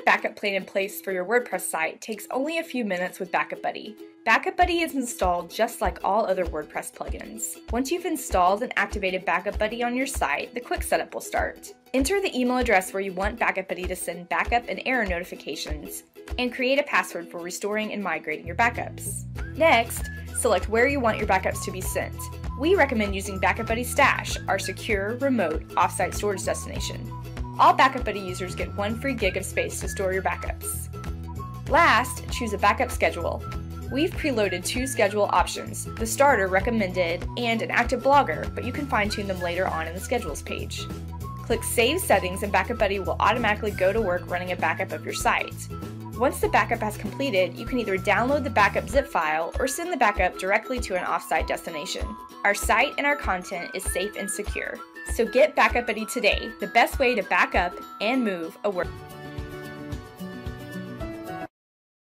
Backup plan in place for your WordPress site takes only a few minutes with Backupbuddy. Backupbuddy is installed just like all other WordPress plugins. Once you've installed and activated Backupbuddy on your site, the quick setup will start. Enter the email address where you want Backupbuddy to send backup and error notifications, and create a password for restoring and migrating your backups. Next, select where you want your backups to be sent. We recommend using Backupbuddy Stash, our secure, remote, offsite storage destination. All Backupbuddy users get 1 free gig of space to store your backups. Last, choose a backup schedule. We've preloaded 2 schedule options, the starter recommended and an active blogger, but you can fine-tune them later on in the schedules page. Click Save Settings and Backupbuddy will automatically go to work running a backup of your site. Once the backup has completed, you can either download the backup zip file or send the backup directly to an offsite destination. Our site and our content is safe and secure. So get Backupbuddy today, the best way to back up and move a WordPress.